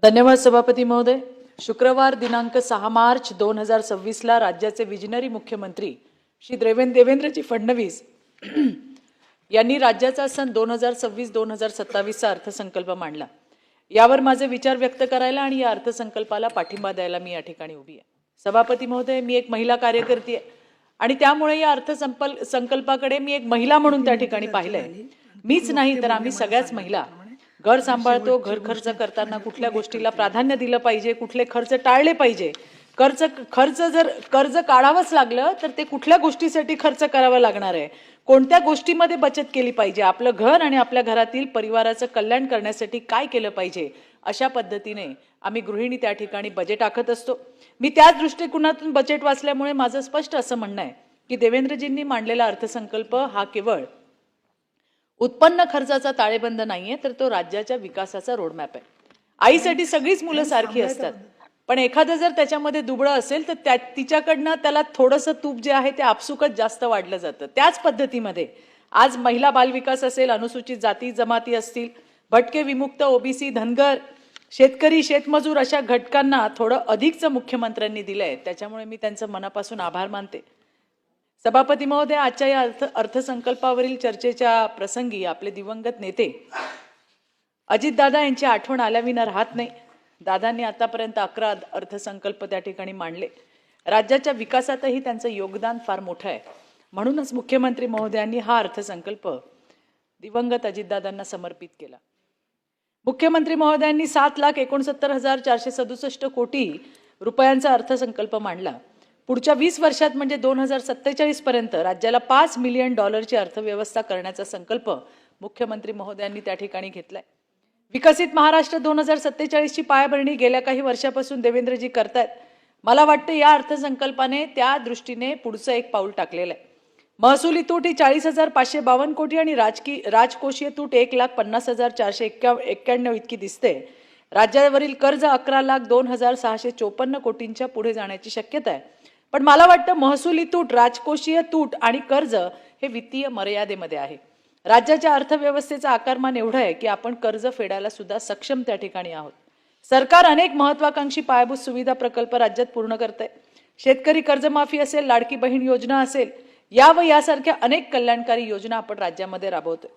धन्यवाद सभापती महोदय। शुक्रवार दिनांक 6 मार्च 2026 ला राज्याचे विजनरी मुख्यमंत्री श्री देवेंद्रजी फडणवीस यांनी राज्याचा सन 2026-2027 चा अर्थसंकल्प मांडला। यावर माझे विचार व्यक्त करायला आणि या अर्थसंकल्पाला पाठिंबा द्यायला मी या ठिकाणी उभी आहे। सभापती महोदय, मी एक महिला कार्यकर्ती आहे आणि त्यामुळे या अर्थसंकल्पाकडे मी एक महिला म्हणून त्या ठिकाणी पाहिलंय। मीच नाही तर आम्ही सगळ्याच महिला घर सांभाळतो, घर खर्च करताना कुठल्या गोष्टीला प्राधान्य दिलं पाहिजे, कुठले खर्च टाळले पाहिजे, जर कर्ज काढावंच लागलं तर ते कुठल्या गोष्टीसाठी खर्च करावा लागणार आहे, कोणत्या गोष्टीमध्ये बचत केली पाहिजे, आपलं घर आणि आपल्या घरातील परिवाराचं कल्याण करण्यासाठी काय केलं पाहिजे, अशा पद्धतीने आम्ही गृहिणी त्या ठिकाणी बजेट आखत असतो। मी त्याच दृष्टिकोनातून बजेट वाचल्यामुळे माझं स्पष्ट असं म्हणणं आहे की देवेंद्रजींनी मांडलेला अर्थसंकल्प हा केवळ उत्पन्न खर्चाचा ताळेबंद नाहीये, तर तो राज्याच्या विकासाचा रोडमॅप आहे। आईसाठी सगळीच मुलं सारखी असतात, पण एखादं जर त्याच्यामध्ये दुबळं असेल तर तिच्याकडनं त्याला थोडंसं तूप जे आहे ते आपसुकच जास्त वाढलं जातं। त्याच पद्धतीमध्ये आज महिला बालविकास असेल, अनुसूचित जाती जमाती असतील, भटके विमुक्त, ओबीसी, धनगर, शेतकरी, शेतमजूर अशा घटकांना थोडं अधिकचं मुख्यमंत्र्यांनी दिलंय, त्याच्यामुळे मी त्यांचं मनापासून आभार मानते। सभापती महोदय, आजच्या या अर्थसंकल्पावरील चर्चेच्या प्रसंगी आपले दिवंगत नेते अजितदादा यांची आठवण आल्याविना राहत नाही। दादांनी आतापर्यंत 11 अर्थसंकल्प त्या ठिकाणी मांडले। राज्याच्या विकासातही त्यांचं योगदान फार मोठं आहे, म्हणूनच मुख्यमंत्री महोदयांनी हा अर्थसंकल्प दिवंगत अजितदादांना समर्पित केला। मुख्यमंत्री महोदयांनी 7,69,467 कोटी रुपयांचा अर्थसंकल्प मांडला। पुढच्या 20 वर्षात म्हणजे 2047 पर्यंत राज्याला $5 मिलियन अर्थव्यवस्था करण्याचा संकल्प मुख्यमंत्री महोदयांनी त्या ठिकाणी घेतलाय। विकसित महाराष्ट्र 2047 ची पायाभरणी गेल्या काही वर्षापासून देवेंद्रजी करतायत। मला वाटतं या अर्थसंकल्पाने त्या दृष्टीने पुढचं एक पाऊल टाकलेलं आहे। महसुली तूट ही 40,552 कोटी आणि राजकोषीय तूट 1,50,491 इतकी दिसते। राज्यावरील कर्ज 11,02,654 कोटींच्या पुढे जाण्याची शक्यता आहे, पण मला वाटतं महसुली तूट, राजकोषीय तूट आणि कर्ज हे वित्तीय मर्यादेमध्ये आहे। राज्याच्या अर्थव्यवस्थेचा आकारमान एवढा आहे की आपण कर्ज फेडायला सुद्धा सक्षम त्या ठिकाणी आहोत। सरकार अनेक महत्त्वाकांक्षी पायाभूत सुविधा प्रकल्प राज्यात पूर्ण करते। शेतकरी कर्जमाफी असेल, लाडकी बहीण योजना असेल, यासारख्या अनेक कल्याणकारी योजना आपण राज्यामध्ये राबवतोय।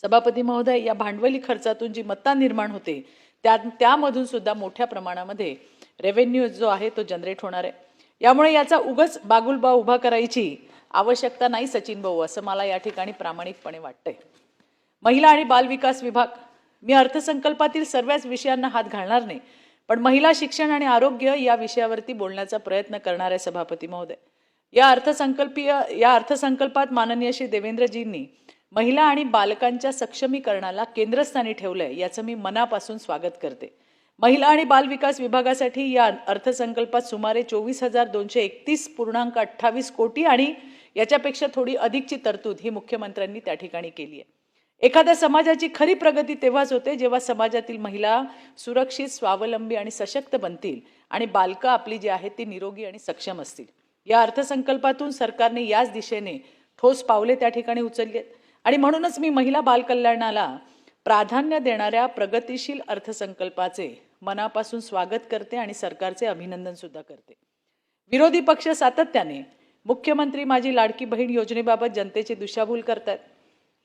सभापती महोदय, या भांडवली खर्चातून जी मत्ता निर्माण होते त्यामधून सुद्धा मोठ्या प्रमाणामध्ये रेव्हेन्यू जो आहे तो जनरेट होणार आहे। यामुळे याचा उगाच बागुलबा उभा करायची आवश्यकता नाही सचिन भाऊ, असं मला या ठिकाणी प्रामाणिकपणे वाटतंय। महिला आणि बालविकास विभाग, मी अर्थसंकल्पातील सर्वच विषयांना हात घालणार नाही, पण महिला शिक्षण आणि आरोग्य या विषयावरती बोलण्याचा प्रयत्न करणार आहे सभापती महोदय। या अर्थसंकल्पात माननीय श्री देवेंद्रजींनी महिला आणि बालकांच्या सक्षमीकरणाला केंद्रस्थानी ठेवलंय, याचं मी मनापासून स्वागत करते। महिला आणि बालविकास विभागासाठी या अर्थसंकल्पात सुमारे 24,231.28 कोटी आणि याच्यापेक्षा थोडी अधिकची तरतूद ही मुख्यमंत्र्यांनी त्या ठिकाणी केली आहे। एखाद्या समाजाची खरी प्रगती तेव्हाच होते जेव्हा समाजातील महिला सुरक्षित, स्वावलंबी आणि सशक्त बनतील आणि बालकं आपली जी आहेत ती निरोगी आणि सक्षम असतील। या अर्थसंकल्पातून सरकारने याच दिशेने ठोस पावले त्या ठिकाणी उचलली आणि म्हणूनच मी महिला बालकल्याणाला प्राधान्य देणाऱ्या प्रगतिशील अर्थसंकल्पाचे मनापासून स्वागत करते आणि सरकारचे अभिनंदन सुद्धा करते। विरोधी पक्ष सातत्याने मुख्यमंत्री माझी लाडकी बहीण योजनेबाबत जनतेची दिशाभूल करतात।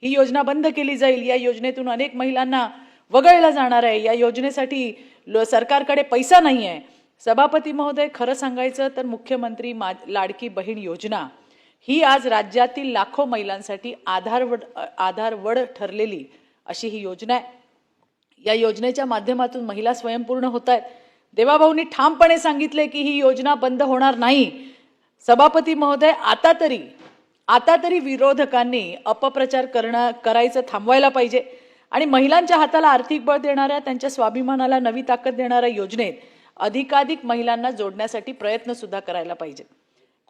ही योजना बंद केली जाईल, या योजनेतून अनेक महिलांना वगळलं जाणार आहे, या योजनेसाठी सरकारकडे पैसा नाही आहे। सभापती महोदय, खरं सांगायचं तर मुख्यमंत्री लाडकी बहीण योजना ही आज राज्यातील लाखो महिलांसाठी आधारवड ठरलेली अशी ही योजना आहे। या योजनेच्या माध्यमातून महिला स्वयंपूर्ण होत आहेत। देवाभाऊंनी ठामपणे सांगितले की ही योजना बंद होणार नाही। सभापती महोदय, आता तरी विरोधकांनी अपप्रचार करायचं थांबवायला पाहिजे आणि महिलांच्या हाताला आर्थिक बळ देणाऱ्या, त्यांच्या स्वाभिमानाला नवी ताकद देणाऱ्या योजनेत अधिकाधिक महिलांना जोडण्यासाठी प्रयत्न सुद्धा करायला पाहिजे।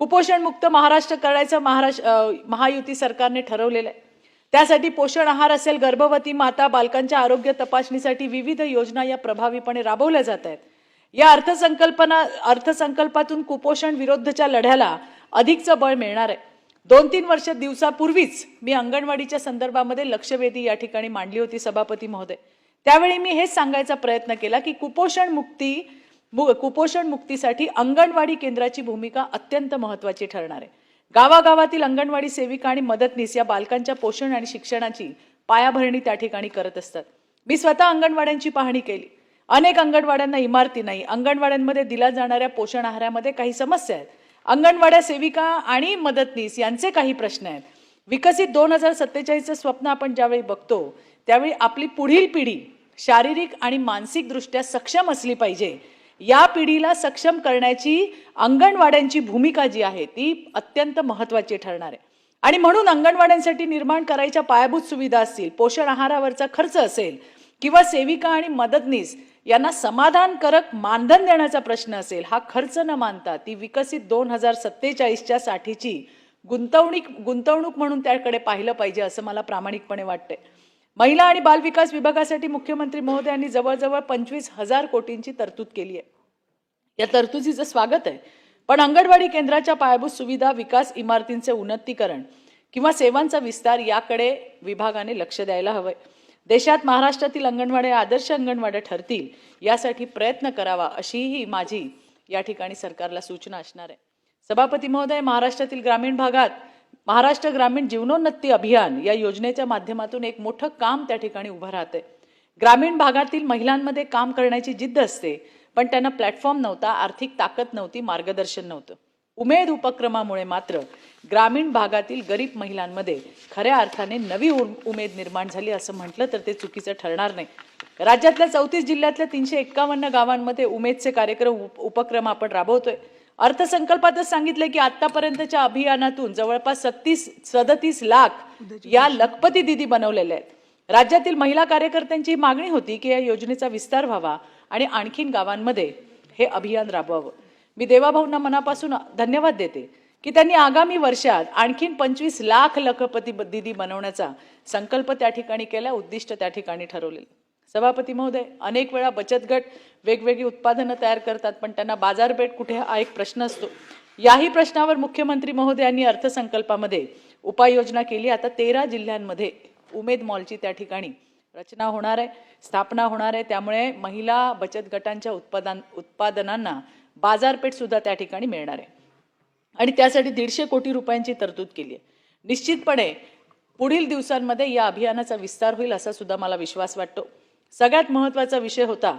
कुपोषण मुक्त महाराष्ट्र करायचं महायुती सरकारने ठरवलेलं आहे। त्यासाठी पोषण आहार असेल, गर्भवती माता, बालकांच्या आरोग्य तपासणीसाठी विविध योजना या प्रभावीपणे राबवल्या जात आहेत। या अर्थसंकल्पातून कुपोषण विरुद्धच्या लढ्याला अधिकचं बळ मिळणार आहे। 2-3 दिवसापूर्वीच मी अंगणवाडीच्या संदर्भामध्ये लक्षवेधी या ठिकाणी मांडली होती सभापती महोदय। त्यावेळी मी हेच सांगायचा प्रयत्न केला की कुपोषण मुक्तीसाठी अंगणवाडी केंद्राची भूमिका अत्यंत महत्त्वाची ठरणार आहे. गावागावातील अंगणवाडी सेविका आणि मदतनीस या बालकांच्या पोषण आणि शिक्षणाची पायाभरणी त्या ठिकाणी करत असतात. मी स्वतः अंगणवाड्यांची पाहणी केली. अनेक अंगणवाड्यांना इमारती नाही. अंगणवाड्यांमध्ये दिल्या जाणाऱ्या पोषण आहारामध्ये काही समस्या आहेत. अंगणवाड्या सेविका आणि मदतनीस यांचे काही प्रश्न आहेत. विकसित 2047चं स्वप्न आपण ज्यावेळी बघतो त्यावेळी आपली पुढील पिढी शारीरिक आणि मानसिक दृष्ट्या सक्षम असली पाहिजे. या पिढीला सक्षम करण्याची अंगणवाड्यांची भूमिका जी आहे ती अत्यंत महत्त्वाची ठरणार आहे. आणि म्हणून अंगणवाड्यांसाठी निर्माण करायच्या पायाभूत सुविधा असतील, पोषण आहारावरचा खर्च असेल किंवा सेविका आणि मदतनीस यांना समाधानकारक मानधन देण्याचा प्रश्न असेल, हा खर्च न मानता ती विकसित 2047च्या साठीची गुंतवणूक म्हणून त्याकडे पाहिलं पाहिजे असं मला प्रामाणिकपणे वाटते. महिला आणि बाल विकास विभागासाठी मुख्यमंत्री महोदयांनी जवळजवळ 25,000 कोटींची तरतूद केली आहे. या तरतुदीचं स्वागत आहे. पण अंगणवाडी केंद्राच्या पायाभूत सुविधा, विकास, इमारतींचे उन्नतीकरण किंवा सेवांचा विस्तार याकडे विभागाने लक्ष द्यायला हवंय. देशात महाराष्ट्रातील अंगणवाड्या आदर्श अंगणवाड्या ठरतील यासाठी प्रयत्न करावा अशीही माझी या ठिकाणी सरकारला सूचना असणार आहे. सभापती महोदय, महाराष्ट्रातील ग्रामीण भागात महाराष्ट्र ग्रामीण जीवनोन्नती अभियान या योजनेच्या माध्यमातून एक मोठं काम त्या ठिकाणी उभं राहते. ग्रामीण भागातील महिलांमध्ये काम करण्याची जिद्द असते, पण त्यांना प्लॅटफॉर्म नव्हता, आर्थिक ताकद नव्हती, मार्गदर्शन नव्हतं. उमेद उपक्रमामुळे मात्र ग्रामीण भागातील गरीब महिलांमध्ये खऱ्या अर्थाने नवी उमेद निर्माण झाली असं म्हटलं तर ते चुकीचं ठरणार नाही. राज्यातल्या 34 जिल्ह्यातल्या 351 गावांमध्ये उमेदचे कार्यक्रम उपक्रम आपण राबवतोय. अर्थसंकल्पातच सांगितले की आतापर्यंतच्या अभियानातून जवळपास 37 लाख या लखपती दिदी बनवलेल्या आहेत. राज्यातील महिला कार्यकर्त्यांची मागणी होती की या योजनेचा विस्तार व्हावा आणि आणखीन गावांमध्ये हे अभियान राबवावं. मी देवाभाऊंना मनापासून धन्यवाद देते की त्यांनी आगामी वर्षात आणखीन 25 लाख लखपती दिदी बनवण्याचा संकल्प त्या ठिकाणी केला, उद्दिष्ट त्या ठिकाणी ठरवलेलं. सभापती महोदय, अनेक वेळा बचत गट वेगवेगळी उत्पादनं तयार करतात, पण त्यांना बाजारपेठ कुठे हा एक प्रश्न असतो. याही प्रश्नावर मुख्यमंत्री महोदयांनी अर्थसंकल्पामध्ये उपाययोजना केली. आता 13 जिल्ह्यांमध्ये उमेद मॉलची त्या ठिकाणी रचना होणार आहे, स्थापना होणार आहे. त्यामुळे महिला बचत गटांच्या उत्पादनांना बाजारपेठ सुद्धा त्या ठिकाणी मिळणार आहे आणि त्यासाठी 150 कोटी रुपयांची तरतूद केली आहे. निश्चितपणे पुढील दिवसांमध्ये या अभियानाचा विस्तार होईल असा सुद्धा मला विश्वास वाटतो. सगळ्यात महत्त्वाचा विषय होता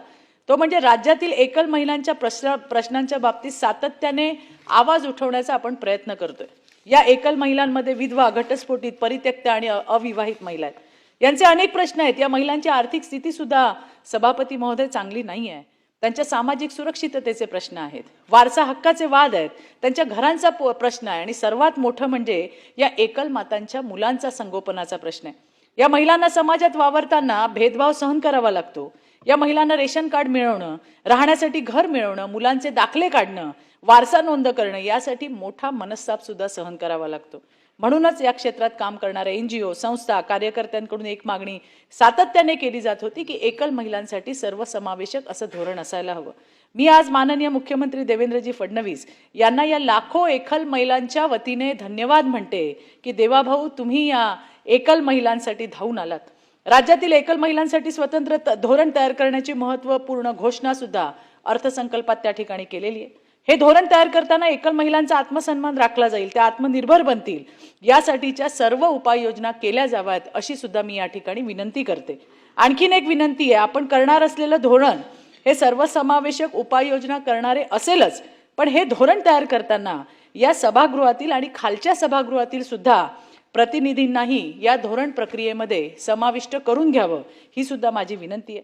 तो म्हणजे राज्यातील एकल महिलांच्या प्रश्नांच्या बाबतीत सातत्याने आवाज उठवण्याचा आपण प्रयत्न करतोय. या एकल महिलांमध्ये विधवा, घटस्फोटित, परित्यक्त आणि अविवाहित महिला आहेत. यांचे अनेक प्रश्न आहेत. या महिलांची आर्थिक स्थिती सुद्धा सभापती महोदय चांगली नाही आहे. त्यांच्या सामाजिक सुरक्षिततेचे प्रश्न आहेत, वारसा हक्काचे वाद आहेत, त्यांच्या घरांचा प्रश्न आहे आणि सर्वात मोठं म्हणजे या एकल मातांच्या मुलांचा संगोपनाचा प्रश्न आहे. या महिलांना समाजात वावरताना भेदभाव सहन करावा लागतो. या महिलांना रेशन कार्ड मिळवणं, राहण्यासाठी घर मिळवणं, मुलांचे दाखले काढणं, वारसा नोंद करणं यासाठी मोठा मनस्ताप सुद्धा सहन करावा लागतो. म्हणूनच या क्षेत्रात काम करणाऱ्या NGO, संस्था, कार्यकर्त्यांकडून एक मागणी सातत्याने केली जात होती की एकल महिलांसाठी सर्वसमावेशक असं धोरण असायला हवं. मी आज माननीय मुख्यमंत्री देवेंद्रजी फडणवीस यांना या लाखो एकल महिलांच्या वतीने धन्यवाद म्हणते की देवाभाऊ, तुम्ही या एकल महिलांसाठी धावून आलात. राज्यातील एकल महिलांसाठी स्वतंत्र धोरण तयार करण्याची महत्त्वपूर्ण घोषणा सुद्धा अर्थसंकल्पात त्या ठिकाणी केलेली आहे. हे धोरण तयार करताना एकल महिलांचा आत्मसन्मान राखला जाईल, त्या आत्मनिर्भर बनतील, यासाठीच्या सर्व उपाययोजना केल्या जाव्यात अशी सुद्धा मी या ठिकाणी विनंती करते. आणखीन एक विनंती आहे, आपण करणार असलेलं धोरण हे सर्वसमावेशक उपाययोजना करणारे असेलच, पण हे धोरण तयार करताना या सभागृहातील आणि खालच्या सभागृहातील सुद्धा प्रतिनिधींनाही या धोरण प्रक्रियेमध्ये समाविष्ट करून घ्यावं ही सुद्धा माझी विनंती आहे.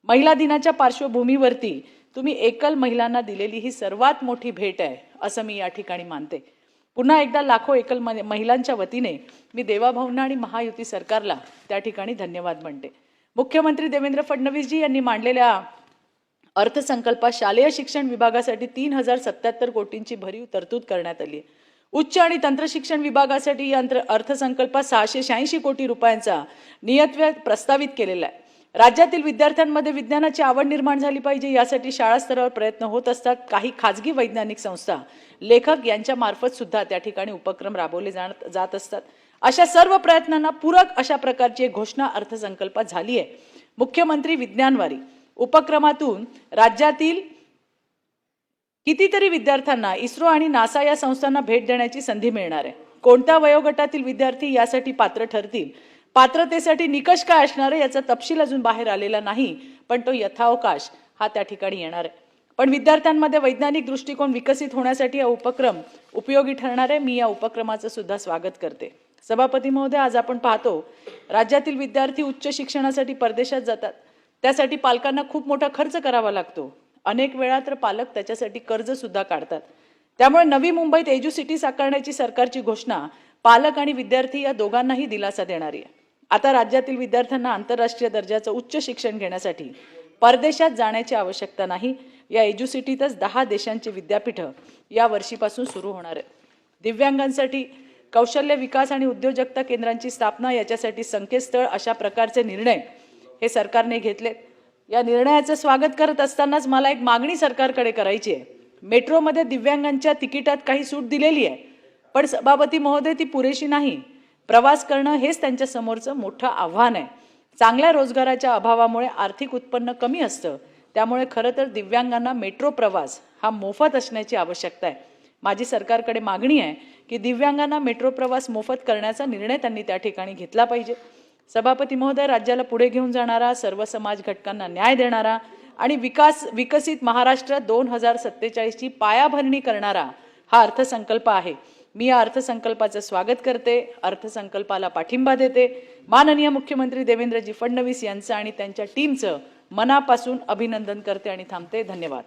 महिला दिनाच्या पार्श्वभूमीवरती तुम्ही एकल महिलांना दिलेली ही सर्वात मोठी भेट आहे असं मी या ठिकाणी मानते. पुन्हा एकदा लाखो एकल महिलांच्या वतीने मी देवाभाऊंना आणि महायुती सरकारला त्या ठिकाणी धन्यवाद म्हणते. मुख्यमंत्री देवेंद्र फडणवीसजी यांनी मांडलेल्या अर्थसंकल्पात शालेय शिक्षण विभागासाठी 3077 कोटींची भरीव तरतूद करण्यात आली आहे. उच्च आणि तंत्रशिक्षण विभागासाठी या अर्थसंकल्पात 686 कोटी रुपयांचा नियतव्यय प्रस्तावित केलेला आहे. राज्यातील विद्यार्थ्यांमध्ये विज्ञानाची आवड निर्माण झाली पाहिजे यासाठी शाळा स्तरावर प्रयत्न होत असतात. काही खाजगी वैज्ञानिक संस्था, लेखक यांच्या मार्फत सुद्धा त्या ठिकाणी उपक्रम राबवले जात असतात. अशा सर्व प्रयत्नांना पूरक अशा प्रकारची एक घोषणा अर्थसंकल्पात झाली आहे. मुख्यमंत्री विज्ञानवारी उपक्रमातून राज्यातील कितीतरी विद्यार्थ्यांना इस्रो आणि नासा या संस्थांना भेट देण्याची संधी मिळणार आहे. कोणत्या वयोगटातील विद्यार्थी यासाठी पात्र ठरतील, पात्रतेसाठी निकष काय असणार आहे याचा तपशील अजून बाहेर आलेला नाही, पण तो यथावकाश हा त्या ठिकाणी येणार आहे. पण विद्यार्थ्यांमध्ये वैज्ञानिक दृष्टिकोन विकसित होण्यासाठी हा उपक्रम उपयोगी ठरणार आहे. मी या उपक्रमाचं सुद्धा स्वागत करते. सभापती महोदय, आज आपण पाहतो राज्यातील विद्यार्थी उच्च शिक्षणासाठी परदेशात जातात. त्यासाठी पालकांना खूप मोठा खर्च करावा लागतो. अनेक वेळा तर पालक त्याच्यासाठी कर्ज सुद्धा काढतात. त्यामुळे नवी मुंबईत एज्युसिटी साकारण्याची सरकारची घोषणा पालक आणि विद्यार्थी या दोघांनाही दिलासा देणारी आहे. आता राज्यातील विद्यार्थ्यांना आंतरराष्ट्रीय दर्जाचं उच्च शिक्षण घेण्यासाठी परदेशात जाण्याची आवश्यकता नाही. या एज्युसिटीतच 10 देशांचे विद्यापीठ या वर्षीपासून सुरू होणार आहे. दिव्यांगांसाठी कौशल्य विकास आणि उद्योजकता केंद्रांची स्थापना, याच्यासाठी संकेतस्थळ, अशा प्रकारचे निर्णय हे सरकारने घेतले. या निर्णयाचं स्वागत करत असतानाच मला एक मागणी सरकारकडे करायची आहे. मेट्रोमध्ये दिव्यांगांच्या तिकिटात काही सूट दिलेली आहे, पण सभापती महोदय ती पुरेशी नाही. प्रवास करणं हेच त्यांच्या समोरचं मोठं आव्हान आहे. चांगल्या रोजगाराच्या अभावामुळे आर्थिक उत्पन्न कमी असतं. त्यामुळे खरं तर दिव्यांगांना मेट्रो प्रवास हा मोफत असण्याची आवश्यकता आहे. माझी सरकारकडे मागणी आहे की दिव्यांगांना मेट्रो प्रवास मोफत करण्याचा निर्णय त्यांनी त्या ठिकाणी घेतला पाहिजे. सभापती महोदय, राज्याला पुढे घेऊन जाणारा, सर्व समाज घटकांना न्याय देणारा आणि विकसित महाराष्ट्र 2047 ची पायाभरणी करणारा हा अर्थसंकल्प आहे. मी या अर्थसंकल्पाचं स्वागत करते, अर्थसंकल्पाला पाठिंबा देते. माननीय मुख्यमंत्री देवेंद्रजी फडणवीस यांचं आणि त्यांच्या टीमचं मनापासून अभिनंदन करते आणि थांबते. धन्यवाद.